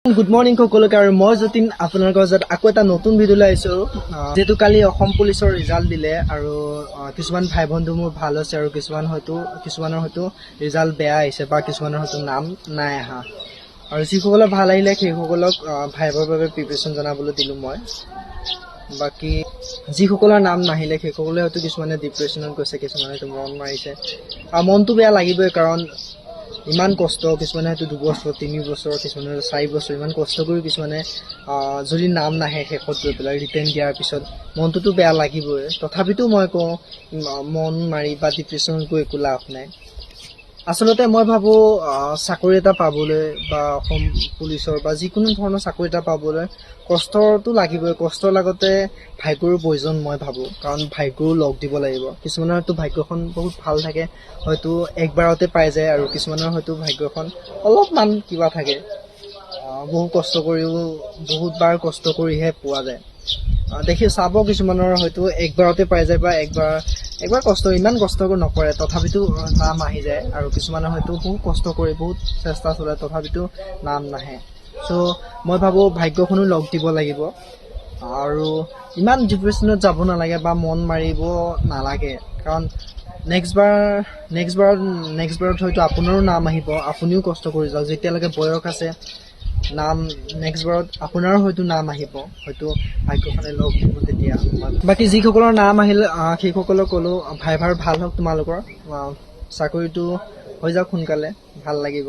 Good morning সকলোকে আৰু মই যতীন আপোনালোকৰ মাজত আকৌ এটা নতুন ভিডিঅ' লৈ আহিছোঁ। যিহেতু কালি অসম পুলিচৰ ৰিজাল্ট দিলে আৰু কিছুমান ভাই বন্ধু মোৰ ভাল হৈছে আৰু কিছুমানৰ হয়তো ৰিজাল্ট বেয়া আহিছে বা কিছুমানৰ হয়তো নাম নাই অহা। আৰু যিসকলৰ ভাল আহিলে সেইসকলক ভাইবৰ বাবে প্ৰিপেৰেশ্যন জনাবলৈ দিলোঁ মই। বাকী যিসকলৰ নাম নাহিলে সেইসকলে হয়তো কিছুমানে ডিপ্ৰেশ্যনত গৈছে, কিছুমানে হয়তো মন মাৰিছে। আৰু মনটো বেয়া লাগিবই, কাৰণ ইমান কষ্ট, কিছুমানে হয়তো 2 বছৰ 3 বছৰ, কিছুমানে 4 বছৰ ইমান কষ্ট কৰি কিছুমানে যদি নাম নাহে শেষত গৈ পেলাই ৰিটাৰ্ণ দিয়াৰ পিছত মনটোতো বেয়া লাগিবই। তথাপিতো মই কওঁ মন মাৰি বা ডিপ্ৰেশ্যনত গৈ একো লাভ নাই। আচলতে মই ভাবোঁ চাকৰি এটা পাবলৈ বা অসম পুলিচৰ বা যিকোনো ধৰণৰ চাকৰি এটা পাবলৈ কষ্টটো লাগিবই। কষ্টৰ লগতে ভাগ্যৰো প্ৰয়োজন মই ভাবোঁ, কাৰণ ভাগ্যও লগ দিব লাগিব। কিছুমানৰ হয়তো ভাগ্যখন বহুত ভাল থাকে, হয়তো একবাৰতে পাই যায়, আৰু কিছুমানৰ হয়তো ভাগ্যখন অলপমান কিবা থাকে, বহুত বহুতবাৰ কষ্ট কৰিহে পোৱা যায়। চাব কিছুমানৰ হয়তো একবাৰতে পাই যায় বা একবাৰ ইমান কষ্ট নকৰে তথাপিতো নাম আহি যায়, আৰু কিছুমানে হয়তো বহুত কষ্ট কৰি বহুত চেষ্টা চলায় তথাপিতো নাম নাহে। চ' মই ভাবোঁ ভাগ্যখনো লগ দিব লাগিব, আৰু ইমান ডিপ্ৰেশ্যনত যাব নালাগে বা মন মাৰিব নালাগে, কাৰণ নেক্সট বাৰত হয়তো আপোনাৰো নাম আহিব। আপুনিও কষ্ট কৰি যাওক, যেতিয়ালৈকে বয়স আছে নাম নেক্সট বাৰত আপোনাৰো হয়তো নাম আহিব, হয়তো ভাগ্যখনে লগ দিব তেতিয়া। বাকী যিসকলৰ নাম আহিল সেইসকলক ক'লোঁ ভাইভাৰ ভাল হওক, তোমালোকৰ চাকৰিটো হৈ যাওক সোনকালে, ভাল লাগিব।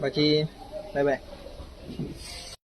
বাকী বাই বাই।